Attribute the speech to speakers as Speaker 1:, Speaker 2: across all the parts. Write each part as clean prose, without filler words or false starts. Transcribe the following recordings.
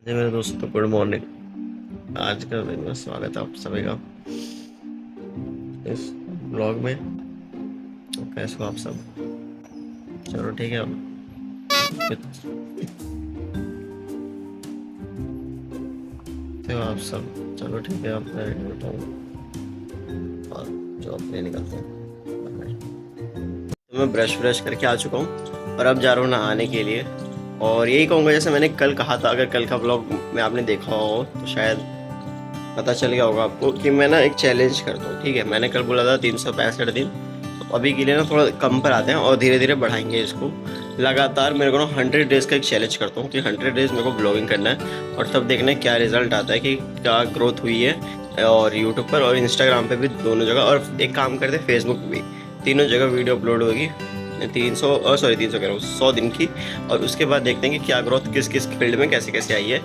Speaker 1: जी मेरे दोस्तों, good morning. आज का दिन में स्वागत है आप सभी का इस ब्लॉग में। तो कैसे हो आप सब? चलो ठीक है। कैसे हो आप सब? चलो ठीक है, अब मैं रेडी होता हूँ और जॉब पे निकलते हैं। तो मैं ब्रश ब्रश करके आ चुका हूँ और अब जा रहा हूँ नहाने के लिए। और यही कहूँगा, जैसे मैंने कल कहा था, अगर कल का ब्लॉग में आपने देखा हो तो शायद पता चल गया होगा आपको कि मैं ना एक चैलेंज करता हूँ। ठीक है, मैंने कल बोला था 365 दिन, तो अभी के लिए ना थोड़ा कम पर आते हैं और धीरे धीरे बढ़ाएंगे इसको। लगातार मेरे को ना 100 डेज़ का एक चैलेंज करता हूँ कि 100 डेज़ मेरे को ब्लॉगिंग करना है और तब देखना है क्या रिजल्ट आता है, कि क्या ग्रोथ हुई है। और यूट्यूब पर और इंस्टाग्राम पे भी, दोनों जगह। और एक काम करते हैं, फेसबुक पे भी, तीनों जगह वीडियो अपलोड होगी 300 कह रहा हूँ 100 दिन की। और उसके बाद देखते हैं कि क्या ग्रोथ किस किस फील्ड में कैसे कैसे आई है,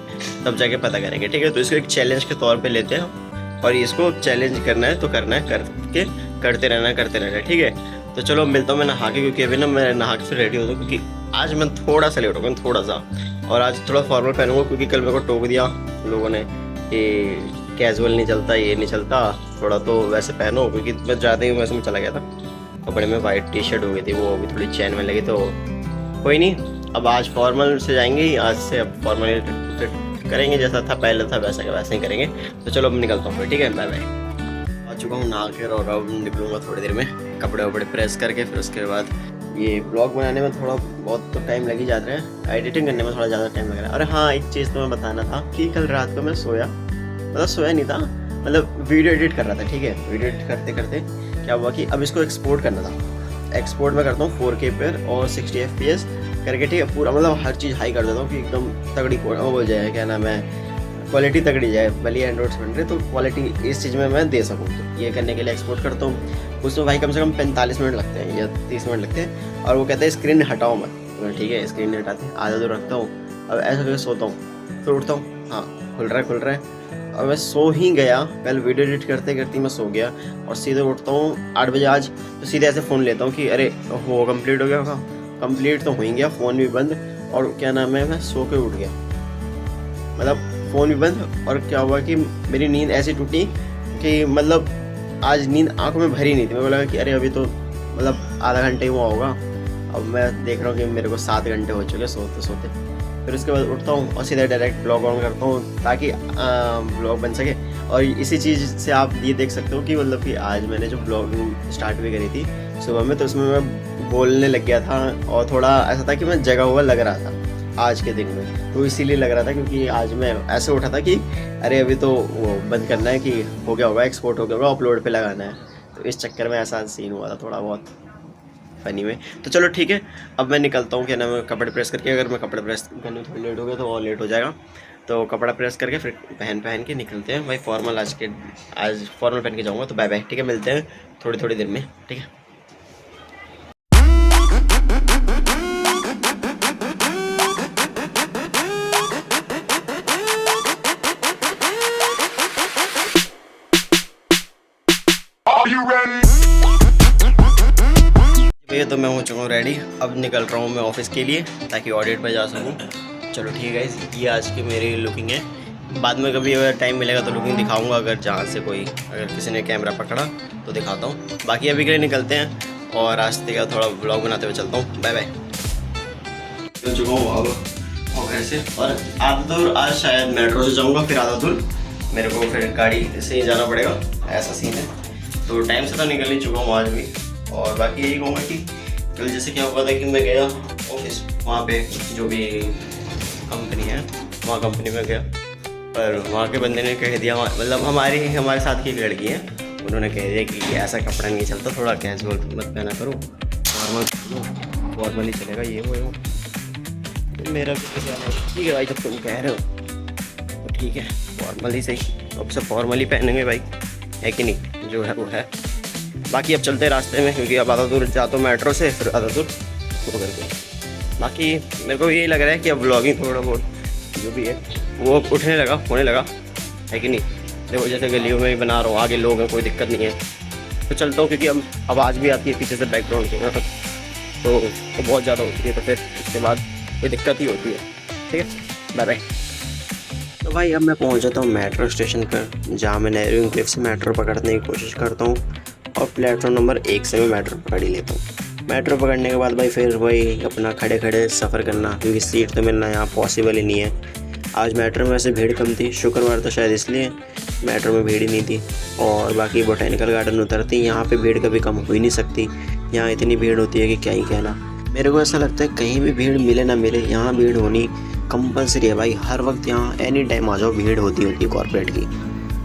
Speaker 1: तब जाके पता करेंगे। ठीक है, तो इसको एक चैलेंज के तौर पे लेते हैं और इसको चैलेंज करना है तो करना है, करके करते रहना है। ठीक है, तो चलो मिलता हूँ मैं नहा के, क्योंकि अभी ना मैं नहा के फिर रेडी होता हूँ, क्योंकि आज मैं थोड़ा सा लेट हो गया, थोड़ा सा। और आज थोड़ा फॉर्मल पहनूंगा, क्योंकि कल मेरे को टोक दिया लोगों ने कि कैजुअल नहीं चलता, ये नहीं चलता, थोड़ा तो वैसे पहनो। क्योंकि मैं ज़्यादा ही वैसे में चला गया था, कपड़े में वाइट टी शर्ट हो गई थी, वो अभी थोड़ी चैन में लगी। तो कोई नहीं, अब आज फॉर्मल से जाएंगे ही, आज से अब फॉर्मल करेंगे, जैसा था पहले था वैसा का वैसे ही करेंगे। तो चलो अब निकलता हूँ फिर। ठीक है, बाय बाय। आ चुका हूँ नहा कर और अब निकलूँगा थोड़ी देर में, कपड़े वपड़े प्रेस करके। फिर उसके बाद ये ब्लॉग बनाने में थोड़ा बहुत तो टाइम लग ही जाता है, एडिटिंग करने में थोड़ा ज़्यादा टाइम लग रहा है। अरे हाँ, एक चीज़ तो मैं बताना था कि कल रात को मैं सोया, मतलब सोया नहीं था, मतलब वीडियो एडिट कर रहा था। ठीक है, वीडियो एडिट करते करते क्या हुआ कि अब इसको एक्सपोर्ट करना था। एक्सपोर्ट मैं करता हूँ 4K पर और 60 FPS करके। ठीक है, पूरा मतलब हर चीज़ हाई कर देता हूँ कि एकदम तगड़ी हो जाए, क्या नाम है, क्वालिटी तगड़ी जाए। भले एंड्रॉइड बन रहे तो क्वालिटी इस चीज़ में मैं दे सकूँ। तो ये करने के लिए एक्सपोर्ट करता हूँ। उसमें भाई कम से कम 45 मिनट लगते हैं या 30 मिनट लगते हैं। और वो कहते हैं स्क्रीन हटाओ मत। तो ठीक है, स्क्रीन हटाते हैं, आधा दूर रखता हूँ। अब ऐसा करके सोता हूँ, फिर उठता हूँ, हाँ खुल रहा है। और मैं सो ही गया, कल वीडियो एडिट करते करते मैं सो गया। और सीधे उठता हूँ 8 बजे आज, तो सीधे ऐसे फ़ोन लेता हूँ कि अरे हो कंप्लीट हो गया होगा। कंप्लीट तो हो ही गया, फ़ोन भी बंद, और क्या नाम है, मैं सो के उठ गया, मतलब फ़ोन भी बंद। और क्या हुआ कि मेरी नींद ऐसी टूटी कि मतलब आज नींद आंखों में भरी नहीं थी। मेरे को लगा कि अरे अभी तो मतलब आधा घंटे ही हुआ होगा। अब मैं देख रहा हूँ कि मेरे को 7 घंटे हो चुके सोते सोते। फिर उसके बाद उठता हूँ और सीधा डायरेक्ट ब्लॉग ऑन करता हूँ, ताकि ब्लॉग बन सके। और इसी चीज़ से आप ये देख सकते हो कि मतलब कि आज मैंने जो ब्लॉगिंग स्टार्ट भी करी थी सुबह में, तो उसमें मैं बोलने लग गया था और थोड़ा ऐसा था कि मैं जगा हुआ लग रहा था आज के दिन में। तो इसीलिए लग रहा था क्योंकि आज मैं ऐसे उठा था कि अरे अभी तो वो बंद करना है, कि हो गया होगा, एक्सपोर्ट हो गया होगा, अपलोड पे लगाना है। तो इस चक्कर में ऐसा सीन हुआ था थोड़ा बहुत फनी में। तो चलो ठीक है, अब मैं निकलता हूँ, क्या नाम है, कपड़े प्रेस करके। अगर मैं कपड़े प्रेस करने में थोड़ी लेट हो गया तो और लेट हो जाएगा। तो कपड़ा प्रेस करके फिर पहन के निकलते हैं भाई फॉर्मल। आज फॉर्मल पहन के जाऊँगा। तो बाय बाय, ठीक है, मिलते हैं थोड़ी थोड़ी देर में। ठीक है। भैया, तो मैं हो चुका हूँ रेडी, अब निकल रहा हूँ मैं ऑफिस के लिए, ताकि ऑडिट पे जा सकूँ। चलो ठीक है, ये आज की मेरी लुकिंग है। बाद में कभी अगर टाइम मिलेगा तो लुकिंग दिखाऊंगा, अगर जहाँ से अगर किसी ने कैमरा पकड़ा तो दिखाता हूँ। बाकी अभी के लिए निकलते हैं और रास्ते का थोड़ा ब्लॉग बनाते हुए चलता हूँ। Bye bye. चल चुका हूँ अब घर से, और आधा दूर आज शायद मेट्रो से जाऊँगा, फिर आधा दूर मेरे को फिर गाड़ी से ही जाना पड़ेगा, ऐसा सीन है। तो टाइम से तो निकल ही चुका हूँ आज भी। और बाकी यही कहूँगा कि कल जैसे क्या हुआ था कि मैं गया ऑफिस, वहाँ पे जो भी कंपनी है, वहाँ कंपनी में गया, पर वहाँ के बंदे ने कह दिया, मतलब हमारे साथ की एक लड़की है, उन्होंने कह दिया कि ऐसा कपड़ा नहीं चलता, थोड़ा कैजुअल मत पहना करो, फॉर्मल ही चलेगा, ये वो। तो मेरा ठीक है भाई, जब तुम कह रहे हो तो ठीक है, फॉर्मल ही सही, अब सब फॉर्मल ही पहनेंगे भाई, है कि नहीं, जो है वो है। बाकी अब चलते हैं रास्ते में, क्योंकि अब आधा दूर जाता हूँ मेट्रो से, फिर आधा दूर वो करके। बाकी मेरे को यही लग रहा है कि अब व्लॉगिंग थोड़ा बहुत जो भी है वो होने लगा, है कि नहीं। देखो जैसे गलियों में भी बना रहा हूँ, आगे लोग हैं, कोई दिक्कत नहीं है। तो चलता हूँ, क्योंकि अब आवाज़ भी आती है पीछे से बैकग्राउंड की, तो बहुत ज़्यादा होती है, तो फिर उसके बाद कोई दिक्कत ही होती है। ठीक है, बाय बाय। तो भाई अब मैं पहुंच जाता हूँ मेट्रो स्टेशन पर, जहाँ मैं नेहरू क्लिफ से मेट्रो पकड़ने की कोशिश करता हूँ और प्लेटफॉर्म नंबर 1 से मैं मेट्रो पकड़ ही लेता हूँ। मेट्रो पकड़ने के बाद भाई फिर वही अपना खड़े खड़े सफ़र करना, क्योंकि सीट तो मिलना यहाँ पॉसिबल ही नहीं है। आज मेट्रो में वैसे भीड़ कम थी, शुक्रवार था शायद, इसलिए मेट्रो में भीड़ ही नहीं थी। और बाकी बोटेनिकल गार्डन उतरती यहाँ पे भीड़ कभी कम हो ही नहीं सकती, यहाँ इतनी भीड़ होती है कि क्या ही कहना। मेरे को ऐसा लगता है कहीं भी भीड़ मिले ना मिले, यहाँ भीड़ होनी कंपलसरी है भाई। हर वक्त यहाँ एनी टाइम आ जाओ, भीड़ होती है कॉर्पोरेट की।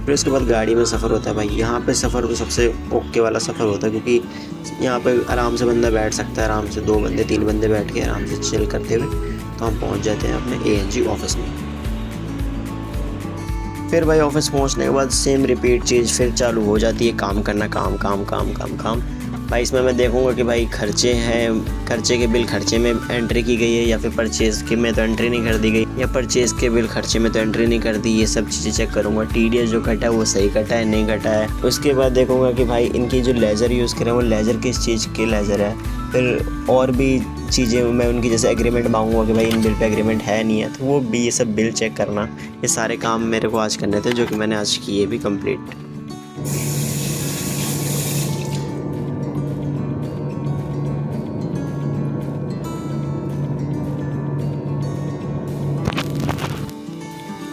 Speaker 1: फिर उसके बाद गाड़ी में सफ़र होता है भाई। यहाँ पे सफ़र तो सबसे ओके वाला सफ़र होता है, क्योंकि यहाँ पे आराम से बंदा बैठ सकता है, आराम से 2 बंदे 3 बंदे बैठ के आराम से चिल करते हुए तो हम पहुँच जाते हैं अपने ANG ऑफिस में। फिर भाई ऑफिस पहुँचने के बाद सेम रिपीट चीज़ फिर चालू हो जाती है, काम करना, काम काम काम काम काम। भाई इसमें मैं देखूंगा कि भाई खर्चे हैं, खर्चे के बिल खर्चे में एंट्री की गई है या फिर परचेज़ के में तो एंट्री नहीं कर दी गई, या परचेज़ के बिल खर्चे में तो एंट्री नहीं कर दी। ये सब चीज़ें चेक करूंगा। TDS जो कटा है वो सही कटा है नहीं कटा है। उसके बाद देखूंगा कि भाई इनकी जो लेज़र यूज़ करें वो लेज़र किस चीज़ के लेज़र है। फिर और भी चीज़ें मैं उनकी जैसे एग्रीमेंट मांगूंगा कि भाई इन बिल पे एग्रीमेंट है नहीं है, तो वो भी ये सब बिल चेक करना, ये सारे काम मेरे को आज करने थे, जो कि मैंने आज किए भी कंप्लीट।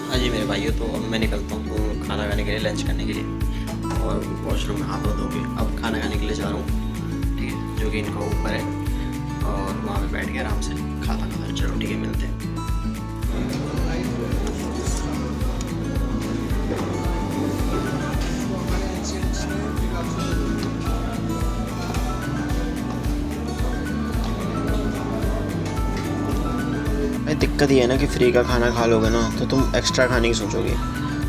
Speaker 1: हाँ जी मेरे भाइयों, तो अब मैं निकलता हूँ तो खाना खाने के लिए, लंच करने के लिए, और वॉशरूम में हाथ धो के अब खाना खाने के लिए जा रहा हूँ, ठीक है, जो कि इनका ऊपर है, और वहाँ पे बैठ के आराम से खाता खाता। चलो ठीक है, मिलते हैं। भाई दिक्कत ये है ना कि फ्री का खाना खा लोगे ना तो तुम एक्स्ट्रा खाने की सोचोगे,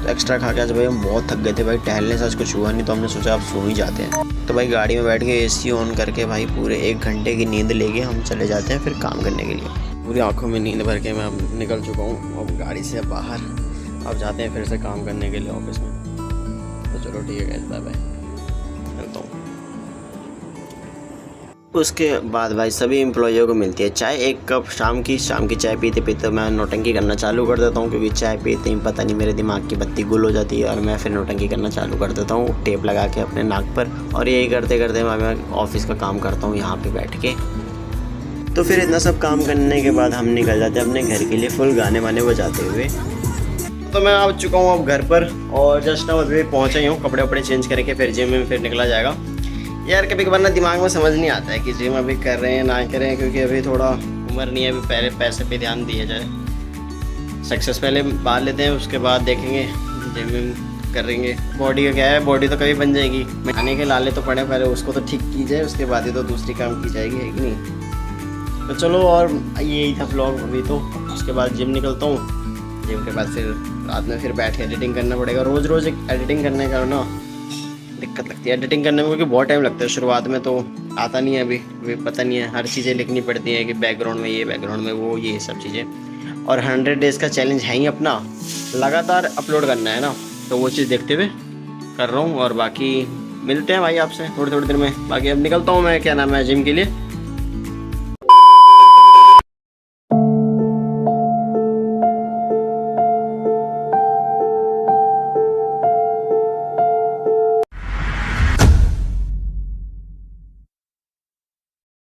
Speaker 1: तो एक्स्ट्रा खा के आज भाई हम बहुत थक गए थे भाई, टहलने से आज कुछ हुआ नहीं, तो हमने सोचा अब सो ही जाते हैं। तो भाई गाड़ी में बैठ के AC ऑन करके भाई पूरे 1 घंटे की नींद लेके हम चले जाते हैं फिर काम करने के लिए। पूरी आंखों में नींद भर के मैं अब निकल चुका हूँ अब गाड़ी से बाहर। अब जाते हैं फिर से काम करने के लिए ऑफिस में। तो चलो ठीक है, बाय बाय, मिलता हूँ। उसके बाद भाई सभी एम्प्लॉइयों को मिलती है चाय, 1 कप शाम की चाय पीते पीते मैं नौटंकी करना चालू कर देता हूँ, क्योंकि चाय पीते ही पता नहीं मेरे दिमाग की बत्ती गुल हो जाती है और मैं फिर नौटंकी करना चालू कर देता हूँ टेप लगा के अपने नाक पर। और यही करते करते मैं ऑफिस का काम करता हूँ यहाँ पे बैठ के। तो फिर इतना सब काम करने के बाद हम निकल जाते हैं अपने घर के लिए फुल गाने वाने बजाते हुए। तो मैं आ चुका हूँ अब घर पर, और जस्ट अब अभी पहुँचा ही हूँ, कपड़े वपड़े चेंज करके फिर जिम में फिर निकला जाएगा। यार कभी कभार ना दिमाग में समझ नहीं आता है कि जिम अभी कर रहे हैं ना करें, क्योंकि अभी थोड़ा उम्र नहीं है, अभी पहले पैसे पे ध्यान दिया जाए। सक्सेस पहले बात लेते हैं, उसके बाद देखेंगे जिम विम करेंगे। बॉडी का क्या है, बॉडी तो कभी बन जाएगी, खाने के लाले तो पड़े, पहले उसको तो ठीक की जाए, उसके बाद ही तो दूसरी काम की जाएगी, है कि नहीं। तो चलो, और यही था व्लॉग अभी तो। उसके बाद जिम निकलता हूँ, जिम के बाद फिर रात में फिर बैठ के एडिटिंग करना पड़ेगा। रोज़ रोज़ एडिटिंग करने का ना दिक्कत लगती है एडिटिंग करने में, क्योंकि बहुत टाइम लगता है। शुरुआत में तो आता नहीं है, अभी पता नहीं है, हर चीज़ें लिखनी पड़ती हैं कि बैकग्राउंड में ये, बैकग्राउंड में वो, ये सब चीज़ें। और 100 डेज़ का चैलेंज है ही अपना, लगातार अपलोड करना है ना, तो वो चीज़ देखते हुए कर रहा हूँ। और बाकी मिलते हैं भाई आपसे थोड़ी देर में। बाकी अब निकलता हूँ मैं, क्या नाम है, जिम के लिए।